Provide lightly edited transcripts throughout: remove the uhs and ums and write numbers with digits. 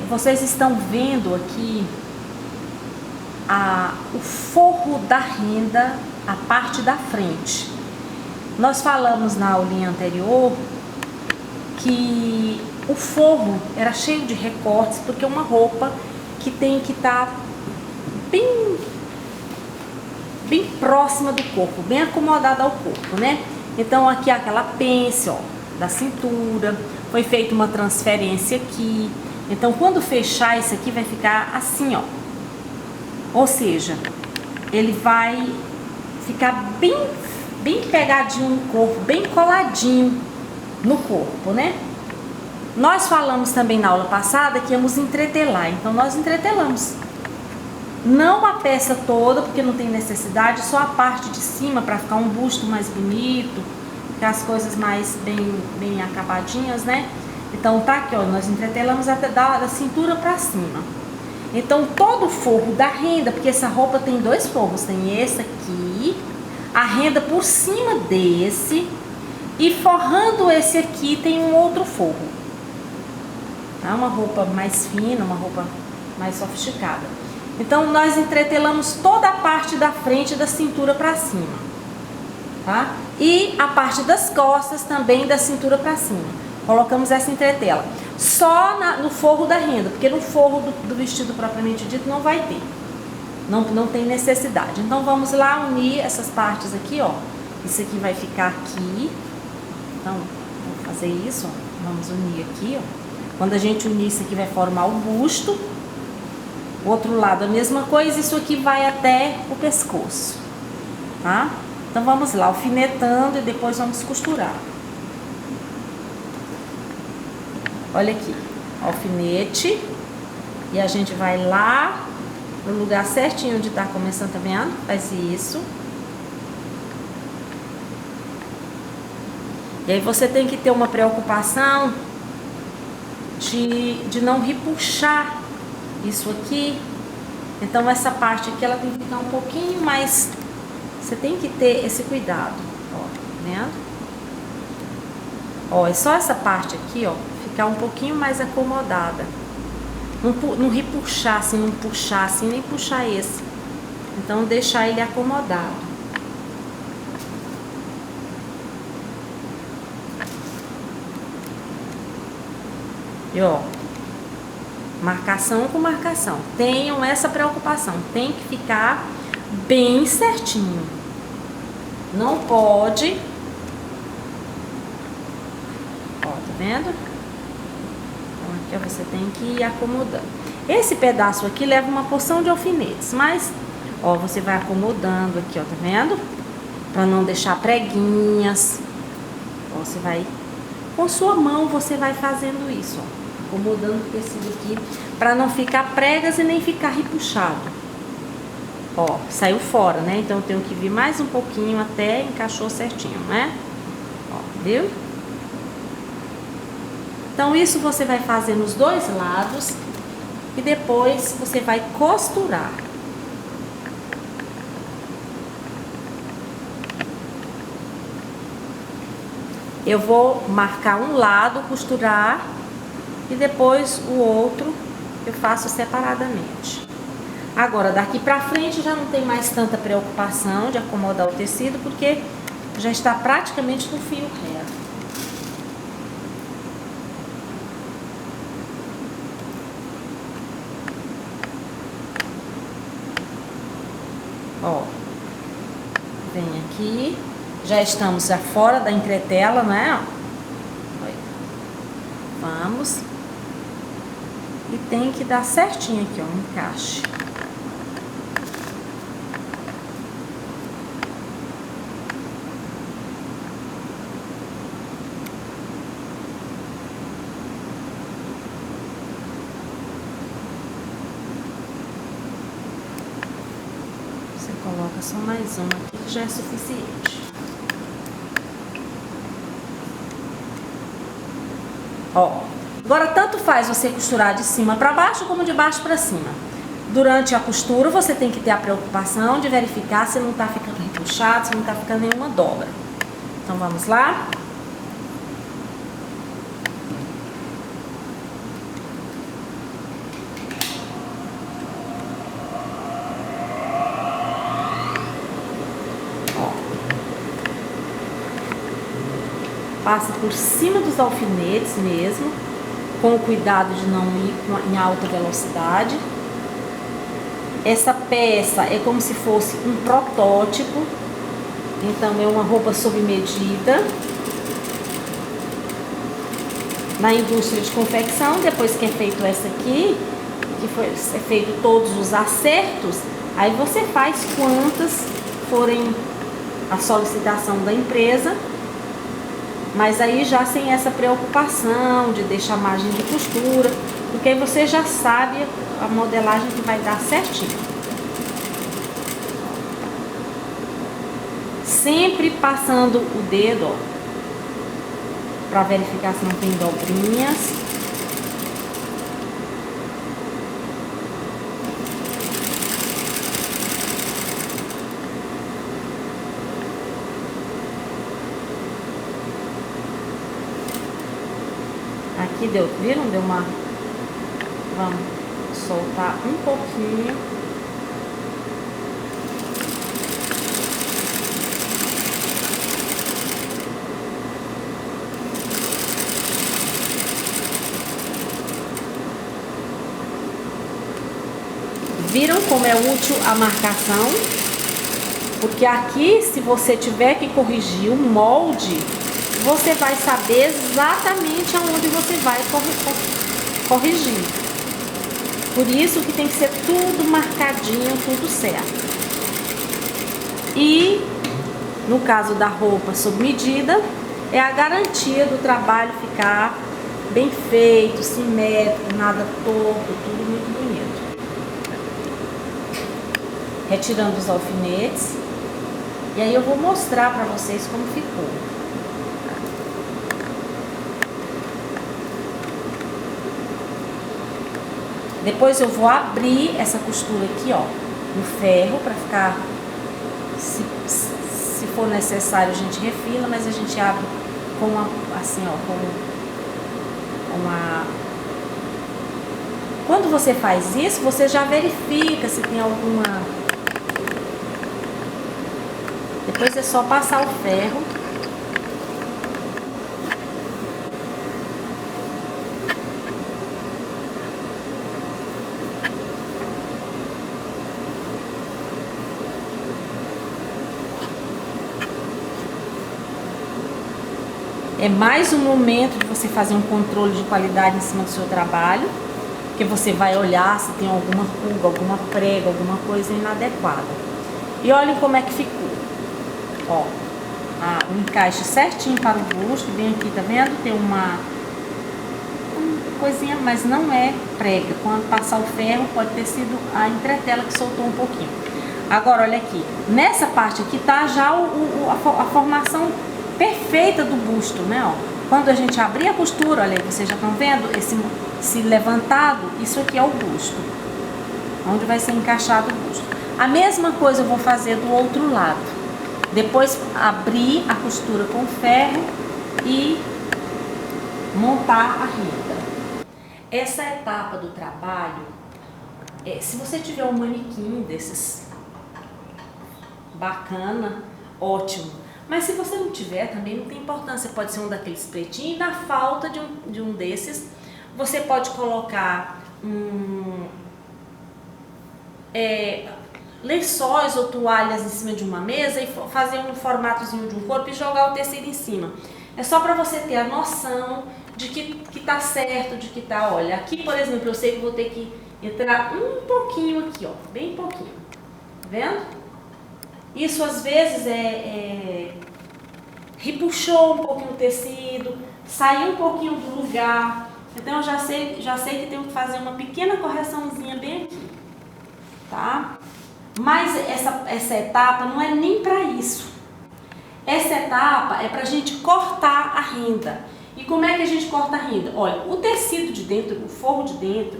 Vocês estão vendo aqui o forro da renda, a parte da frente. Nós falamos na aulinha anterior que o forro era cheio de recortes, porque é uma roupa que tem que estar bem próxima do corpo, bem acomodada ao corpo, né? Então aqui aquela pence, ó, da cintura, foi feita uma transferência aqui. Então quando fechar isso aqui vai ficar assim, ó. Ou seja, ele vai ficar bem pegadinho no corpo, bem coladinho no corpo, né? Nós falamos também na aula passada que íamos entretelar, então nós entretelamos. Não a peça toda, porque não tem necessidade, só a parte de cima para ficar um busto mais bonito, ficar as coisas mais bem acabadinhas, né? Então tá aqui, ó, nós entretelamos até da cintura para cima. Então todo o forro da renda, porque essa roupa tem dois forros, tem esse aqui, a renda por cima desse, e forrando esse aqui tem um outro forro. Tá? Uma roupa mais fina, uma roupa mais sofisticada. Então nós entretelamos toda a parte da frente da cintura para cima, tá? E a parte das costas também da cintura para cima. Colocamos essa entretela. Só no forro da renda, porque no forro do vestido propriamente dito não vai ter. Não tem necessidade. Então vamos lá unir essas partes aqui, ó. Isso aqui vai ficar aqui. Então, vamos fazer isso, ó. Vamos unir aqui, ó. Quando a gente unir isso aqui vai formar o busto. O outro lado a mesma coisa, isso aqui vai até o pescoço, tá? Então vamos lá, alfinetando e depois vamos costurar. Olha aqui, alfinete, e a gente vai lá no lugar certinho onde tá começando, tá vendo? Faz isso. E aí você tem que ter uma preocupação de não repuxar isso aqui. Então essa parte aqui ela tem que ficar um pouquinho mais, você tem que ter esse cuidado, ó, tá vendo? Ó, é só essa parte aqui, ó, ficar um pouquinho mais acomodada. Não repuxar assim, não puxar assim, nem puxar esse. Então deixar ele acomodado. E ó, marcação com marcação. Tenham essa preocupação. Tem que ficar bem certinho. Não pode. Ó, tá vendo? Então aqui você tem que ir acomodando. Esse pedaço aqui leva uma porção de alfinetes, mas ó, você vai acomodando aqui, ó, tá vendo? Pra não deixar preguinhas. Ó, você vai com sua mão, você vai fazendo isso, ó. Acomodando o tecido aqui, para não ficar pregas e nem ficar repuxado. Ó, saiu fora, né? Então eu tenho que vir mais um pouquinho até encaixou certinho, né? Ó, viu? Então isso você vai fazer nos dois lados e depois você vai costurar. Eu vou marcar um lado, costurar, e depois o outro eu faço separadamente. Agora, daqui pra frente já não tem mais tanta preocupação de acomodar o tecido, porque já está praticamente no fio reto. Ó, vem aqui, já estamos já fora da entretela, né? Vamos. E tem que dar certinho aqui, ó, um encaixe. Você coloca só mais uma aqui que já é suficiente. Ó. Agora, tanto faz você costurar de cima para baixo como de baixo para cima. Durante a costura, você tem que ter a preocupação de verificar se não tá ficando repuxado, se não tá ficando nenhuma dobra. Então, vamos lá. passa por cima dos alfinetes mesmo, com o cuidado de não ir em alta velocidade. Essa peça é como se fosse um protótipo, então é uma roupa sob medida na indústria de confecção. Depois que é feito essa aqui, que foi feito todos os acertos, aí você faz quantas forem a solicitação da empresa, mas aí já sem essa preocupação de deixar margem de costura, porque aí você já sabe a modelagem que vai dar certinho. Sempre passando o dedo, ó, para verificar se não tem dobrinhas. Aqui deu, viram? Deu uma... Vamos soltar um pouquinho. Viram como é útil a marcação? Porque aqui, se você tiver que corrigir o molde, você vai saber exatamente aonde você vai corrigir. Por isso que tem que ser tudo marcadinho, tudo certo. E no caso da roupa sob medida, é a garantia do trabalho ficar bem feito, simétrico, nada torto, tudo muito bonito. Retirando os alfinetes. E aí eu vou mostrar para vocês como ficou. Depois eu vou abrir essa costura aqui, ó, no ferro, para ficar, se for necessário a gente refila, mas a gente abre com uma, assim, ó, com uma... Quando você faz isso, você já verifica se tem alguma... Depois é só passar o ferro. É mais um momento de você fazer um controle de qualidade em cima do seu trabalho, porque você vai olhar se tem alguma ruga, alguma prega, alguma coisa inadequada. E olhem como é que ficou. Ó, um encaixe certinho para o busto, bem aqui, tá vendo? Tem uma coisinha, mas não é prega. Quando passar o ferro, pode ter sido a entretela que soltou um pouquinho. Agora, olha aqui, nessa parte aqui tá já a formação perfeita do busto, né? Ó, quando a gente abrir a costura, olha aí, vocês já estão vendo esse levantado? Isso aqui é o busto, onde vai ser encaixado o busto. A mesma coisa eu vou fazer do outro lado. Depois abrir a costura com ferro e montar a renda. Essa etapa do trabalho, se você tiver um manequim desses bacana, ótimo. Mas se você não tiver, também não tem importância, pode ser um daqueles pretinhos. E na falta de um desses, você pode colocar lençóis ou toalhas em cima de uma mesa e fazer um formatozinho de um corpo e jogar o tecido em cima. É só para você ter a noção de que tá certo, de que tá, olha, aqui por exemplo, eu sei que vou ter que entrar um pouquinho aqui, ó, bem pouquinho, tá vendo? Isso às vezes repuxou um pouquinho o tecido, saiu um pouquinho do lugar, então eu já sei que tenho que fazer uma pequena correçãozinha bem aqui, tá? Mas essa etapa não é nem para isso. Essa etapa é para a gente cortar a renda. E como é que a gente corta a renda? Olha, o tecido de dentro, o forro de dentro,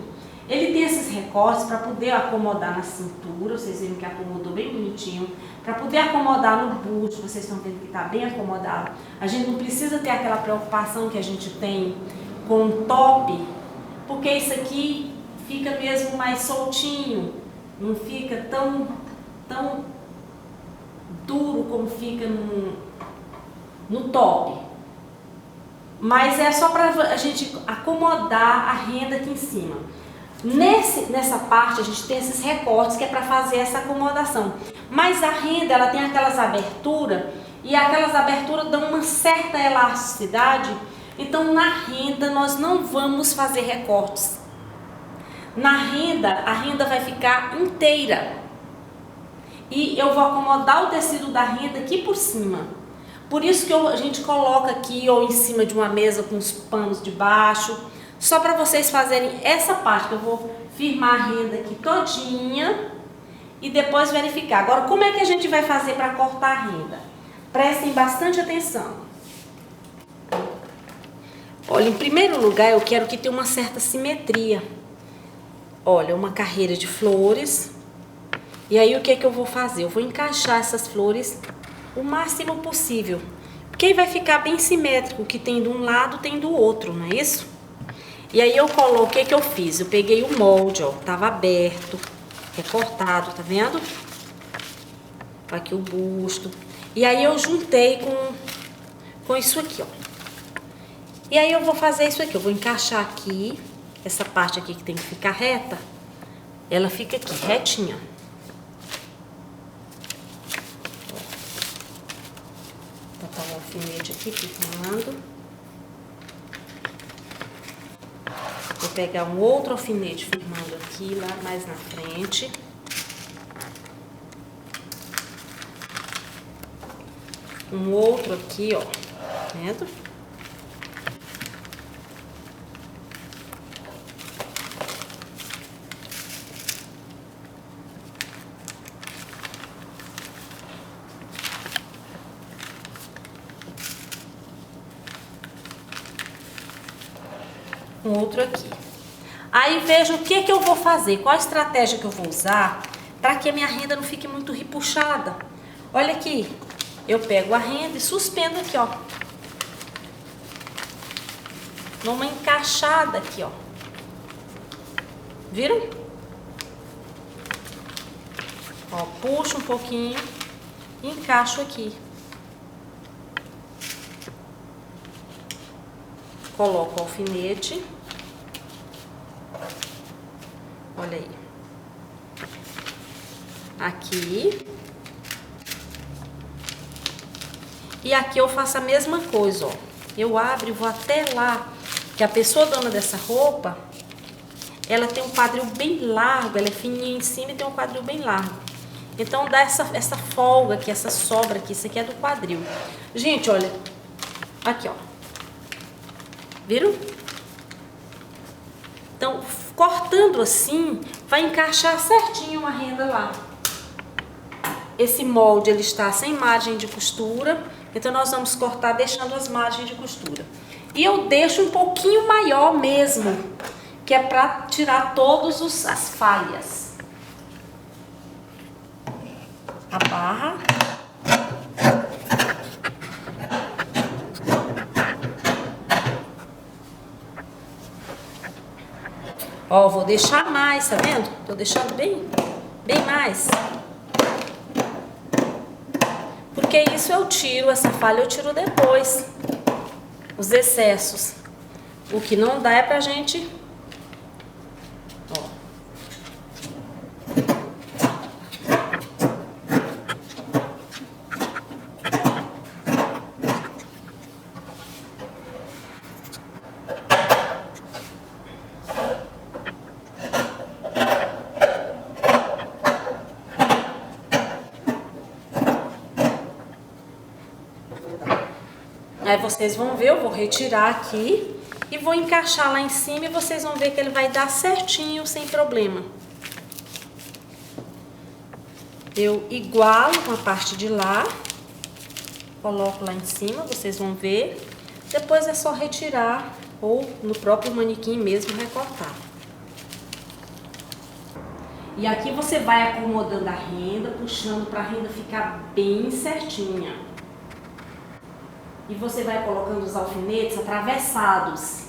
ele tem esses recortes para poder acomodar na cintura, vocês viram que acomodou bem bonitinho, para poder acomodar no busto, vocês estão vendo que está bem acomodado. A gente não precisa ter aquela preocupação que a gente tem com o top, porque isso aqui fica mesmo mais soltinho, não fica tão duro como fica no top. mas é só para a gente acomodar a renda aqui em cima. Nessa parte a gente tem esses recortes que é para fazer essa acomodação, mas a renda ela tem aquelas aberturas e aquelas aberturas dão uma certa elasticidade, então na renda nós não vamos fazer recortes. Na renda, a renda vai ficar inteira e eu vou acomodar o tecido da renda aqui por cima. Por isso que a gente coloca aqui ou em cima de uma mesa com os panos de baixo, só para vocês fazerem essa parte, que eu vou firmar a renda aqui todinha e depois verificar. Agora, como é que a gente vai fazer para cortar a renda? Prestem bastante atenção. Olha, em primeiro lugar, eu quero que tenha uma certa simetria. Olha, uma carreira de flores. E aí, o que é que eu vou fazer? Eu vou encaixar essas flores o máximo possível. Porque aí vai ficar bem simétrico, que tem de um lado, tem do outro, não é isso? E aí eu coloquei, o que eu fiz? Eu peguei o molde, ó, tava aberto, recortado, tá vendo? Aqui o busto. E aí eu juntei com isso aqui, ó. E aí eu vou fazer isso aqui, eu vou encaixar aqui, essa parte aqui que tem que ficar reta, ela fica aqui, retinha. Vou botar um alfinete aqui, firmando. Vou pegar um outro alfinete firmando aqui, lá mais na frente. Um outro aqui, ó, tá vendo? Um outro aqui. Aí veja o que eu vou fazer, qual a estratégia que eu vou usar para que a minha renda não fique muito repuxada. Olha aqui, eu pego a renda e suspendo aqui, ó. Numa encaixada aqui, ó. Viram? Ó, puxo um pouquinho e encaixo aqui. Coloco o alfinete. Olha aí. Aqui. E aqui eu faço a mesma coisa, ó. Eu abro e vou até lá. Que a pessoa dona dessa roupa, ela tem um quadril bem largo, ela é fininha em cima e tem um quadril bem largo. Então dá essa folga aqui, essa sobra aqui, isso aqui é do quadril. Gente, olha. Aqui, ó. Viram? Então, cortando assim, vai encaixar certinho uma renda lá. Esse molde, ele está sem margem de costura, então nós vamos cortar deixando as margens de costura. E eu deixo um pouquinho maior mesmo, que é para tirar todas as falhas. A barra. Ó, vou deixar mais, tá vendo? Tô deixando bem mais. Porque isso eu tiro, essa falha eu tiro depois. Os excessos. O que não dá é pra gente... Ó. Aí vocês vão ver, eu vou retirar aqui e vou encaixar lá em cima e vocês vão ver que ele vai dar certinho, sem problema. Eu igualo com a parte de lá, coloco lá em cima, vocês vão ver. Depois é só retirar ou no próprio manequim mesmo recortar. E aqui você vai acomodando a renda, puxando para a renda ficar bem certinha. E você vai colocando os alfinetes atravessados.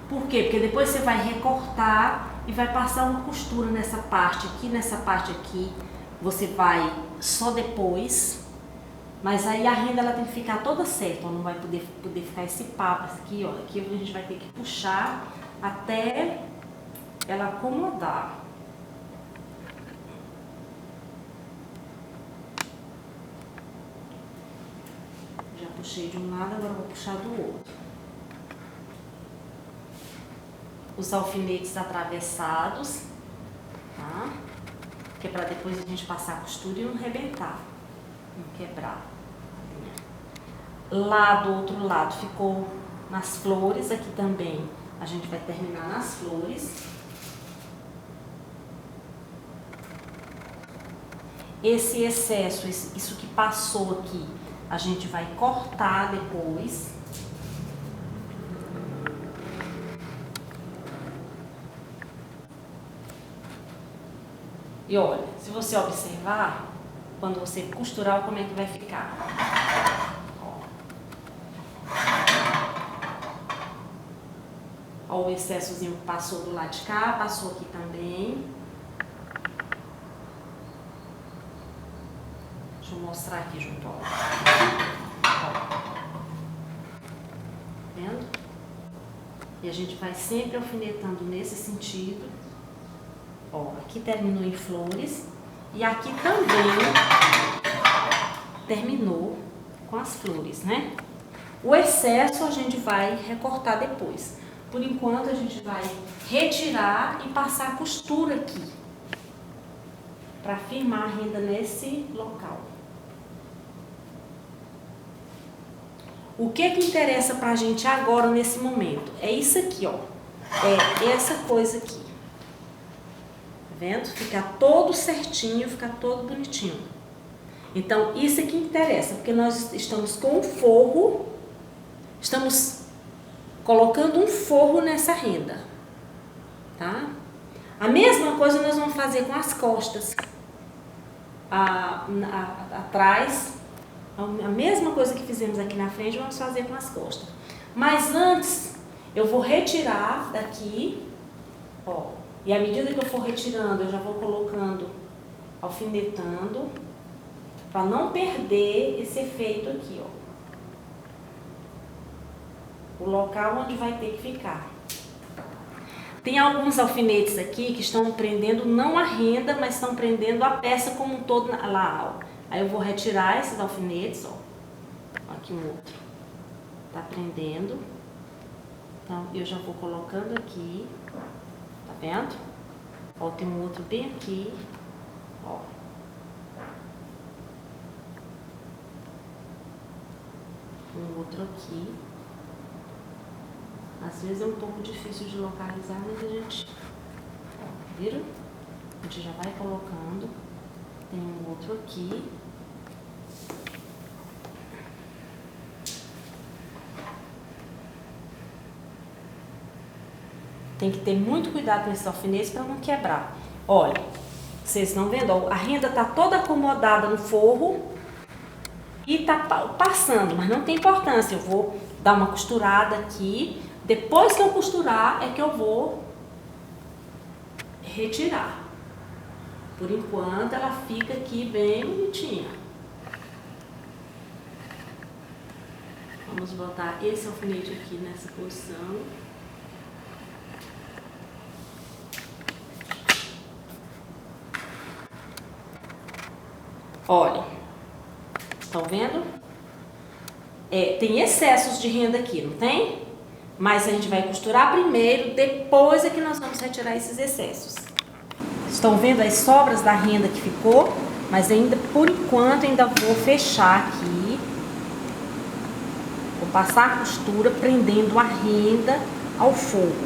Por quê? Porque depois você vai recortar e vai passar uma costura nessa parte aqui, você vai só depois Mas aí a renda ela tem que ficar toda certa, ó, não vai poder ficar esse papo aqui, ó. Aqui a gente vai ter que puxar até ela acomodar. Já puxei de um lado, agora vou puxar do outro. Os alfinetes atravessados, tá? Que é para depois a gente passar a costura e não rebentar, não quebrar. Lá do outro lado ficou nas flores, aqui também a gente vai terminar nas flores. Esse excesso, isso que passou aqui, a gente vai cortar depois. E olha, se você observar, quando você costurar, como é que vai ficar. Ó, o excessozinho que passou do lado de cá, passou aqui também. Deixa eu mostrar aqui junto, ó. Vendo? E a gente vai sempre alfinetando nesse sentido. Ó, aqui terminou em flores e aqui também terminou com as flores, né? O excesso a gente vai recortar depois. Por enquanto a gente vai retirar e passar a costura aqui para firmar a renda nesse local. O que interessa pra gente agora nesse momento? É isso aqui, ó. É essa coisa aqui. Vendo? Ficar todo certinho, ficar todo bonitinho. Então, isso aqui interessa, porque nós estamos com o forro, estamos colocando um forro nessa renda, tá? A mesma coisa nós vamos fazer com as costas. Atrás, a mesma coisa que fizemos aqui na frente, vamos fazer com as costas. Mas antes, eu vou retirar daqui, ó. E à medida que eu for retirando, eu já vou colocando, alfinetando, para não perder esse efeito aqui, ó. O local onde vai ter que ficar. Tem alguns alfinetes aqui que estão prendendo não a renda, mas estão prendendo a peça como um todo lá, ó. Aí eu vou retirar esses alfinetes, ó. Aqui um outro. Tá prendendo. Então, eu já vou colocando aqui. Tá vendo? Ó, tem um outro bem aqui. Ó. Um outro aqui. Às vezes é um pouco difícil de localizar, mas a gente... Ó, viram? A gente já vai colocando. Tem um outro aqui. Tem que ter muito cuidado com esses alfinetes para não quebrar. Olha, vocês estão vendo? Ó, a renda tá toda acomodada no forro e tá passando, mas não tem importância. Eu vou dar uma costurada aqui. Depois que eu costurar é que eu vou retirar. Por enquanto ela fica aqui bem bonitinha. Vamos botar esse alfinete aqui nessa posição. Olha, estão vendo? Tem excessos de renda aqui, não tem? Mas a gente vai costurar primeiro, depois é que nós vamos retirar esses excessos. Estão vendo as sobras da renda que ficou? Mas ainda, por enquanto, ainda vou fechar aqui. Vou passar a costura prendendo a renda ao forro.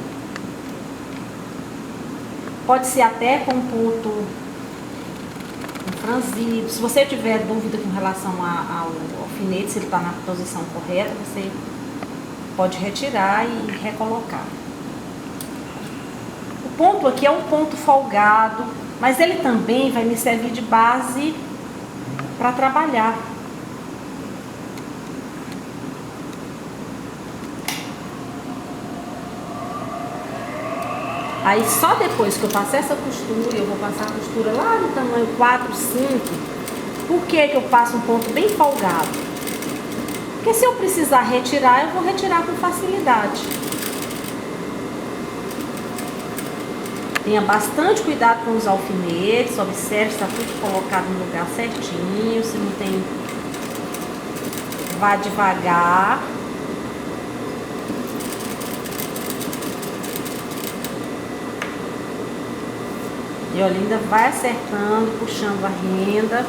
Pode ser até com um ponto franzido. Se você tiver dúvida com relação ao alfinete, se ele está na posição correta, você pode retirar e recolocar. O ponto aqui é um ponto folgado, mas ele também vai me servir de base para trabalhar. Aí só depois que eu passar essa costura, eu vou passar a costura lá no tamanho 4, 5, Por que que eu passo um ponto bem folgado? Porque se eu precisar retirar, eu vou retirar com facilidade. Tenha bastante cuidado com os alfinetes, observe se está tudo colocado no lugar certinho, se não tem... Vá devagar. E olha, ainda vai acertando, puxando a renda.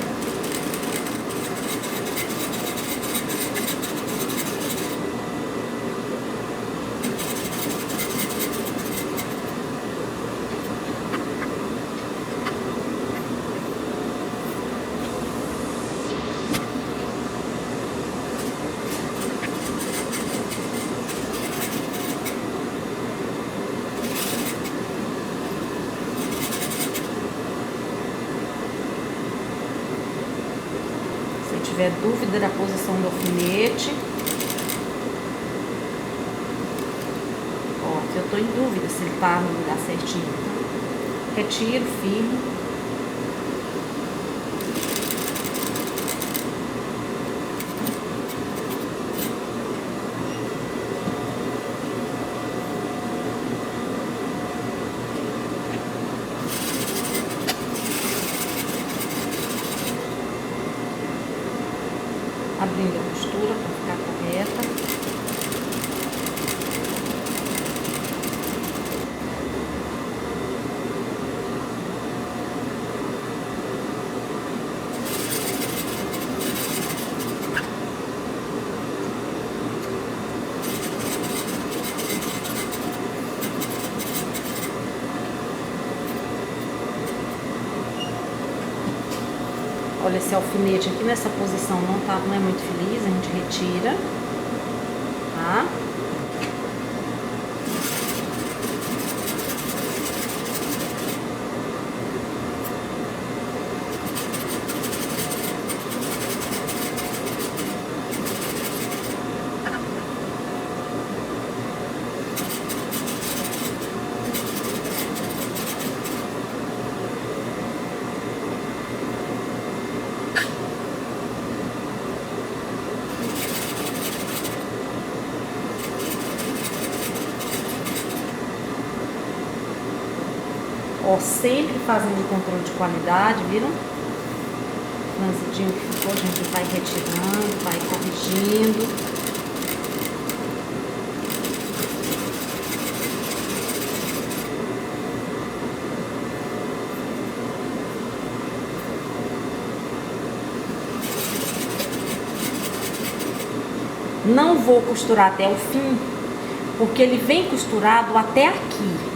Se tiver dúvida da posição do alfinete, ó, eu tô em dúvida se ele tá no lugar certinho, então, retiro firme. Abrindo a costura para ficar correta. Olha, esse alfinete aqui nessa posição não é muito feliz, a gente retira, tá? Ó, sempre fazendo o controle de qualidade, viram? Franzidinho que ficou, a gente vai retirando, vai corrigindo. Não vou costurar até o fim, porque ele vem costurado até aqui.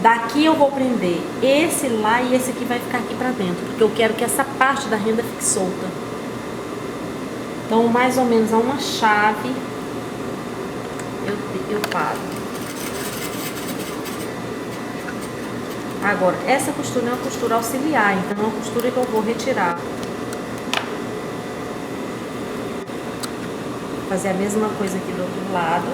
Daqui eu vou prender esse lá e esse aqui vai ficar aqui pra dentro, porque eu quero que essa parte da renda fique solta. Então, mais ou menos a uma chave, eu paro. Agora, essa costura é uma costura auxiliar, então é uma costura que eu vou retirar. Vou fazer a mesma coisa aqui do outro lado.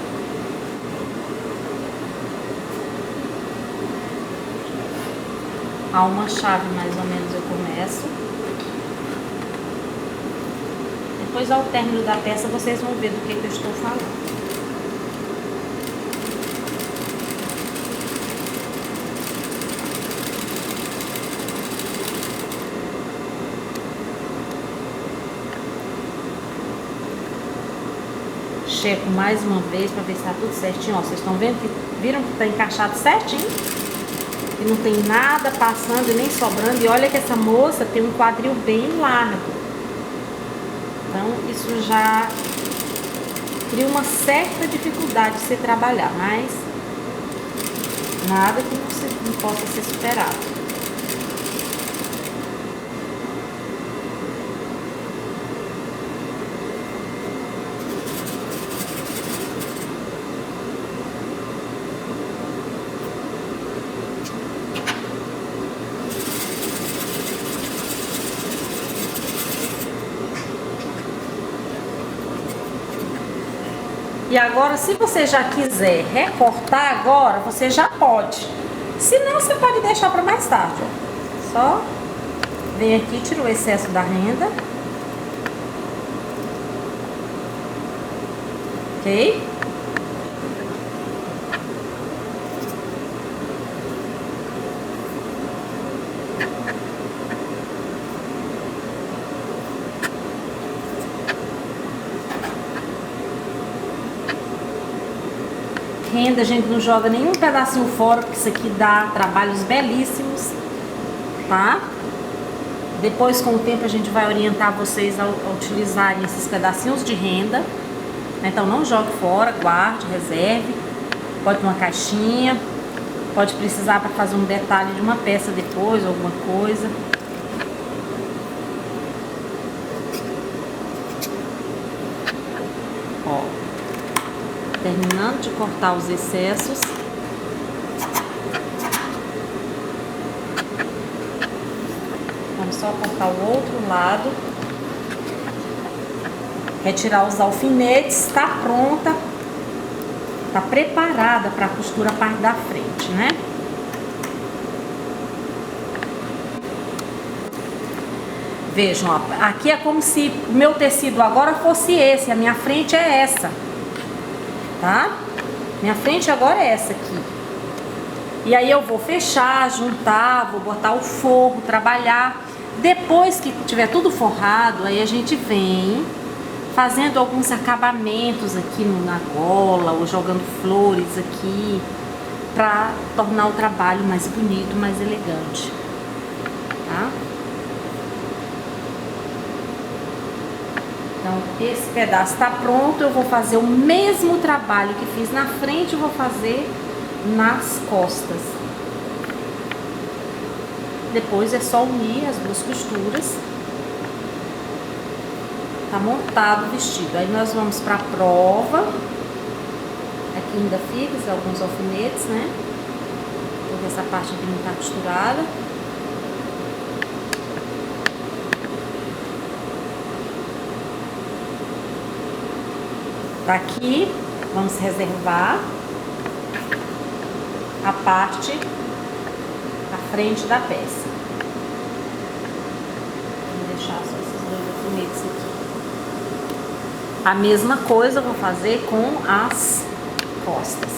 A uma chave mais ou menos eu começo. Depois ao término da peça vocês vão ver do que eu estou falando. Checo mais uma vez para ver se está tudo certinho. Ó, vocês estão vendo que viram que está encaixado certinho? E não tem nada passando e nem sobrando. E olha que essa moça tem um quadril bem largo. Então, isso já cria uma certa dificuldade de se trabalhar, mas nada que não possa ser superado. E agora, se você já quiser recortar agora, você já pode. Se não, você pode deixar para mais tarde, ó. Só Vem aqui, tira o excesso da renda. Ok? Renda, a gente não joga nenhum pedacinho fora, porque isso aqui dá trabalhos belíssimos, tá? Depois, com o tempo, a gente vai orientar vocês a utilizarem esses pedacinhos de renda. Então, não jogue fora, guarde, reserve. Pode uma caixinha, pode precisar para fazer um detalhe de uma peça depois, alguma coisa. Ó, terminando de cortar os excessos. Vamos só cortar o outro lado. Retirar os alfinetes, está pronta. Tá preparada para costura a parte da frente, né? Vejam, ó, aqui é como se o meu tecido agora fosse esse, a minha frente é essa, tá? Minha frente agora é essa aqui. E aí eu vou fechar, juntar, vou botar o forro, trabalhar. Depois que tiver tudo forrado, aí a gente vem fazendo alguns acabamentos aqui na gola, ou jogando flores aqui, pra tornar o trabalho mais bonito, mais elegante, tá? Então, esse pedaço tá pronto, eu vou fazer o mesmo trabalho que fiz na frente, eu vou fazer nas costas. Depois é só unir as duas costuras. Tá montado o vestido. Aí nós vamos pra prova. Aqui ainda fiz alguns alfinetes, né? Porque essa parte aqui não tá costurada. Daqui, vamos reservar a parte, a frente da peça. Vou deixar só esses dois alfinetes aqui. A mesma coisa eu vou fazer com as costas.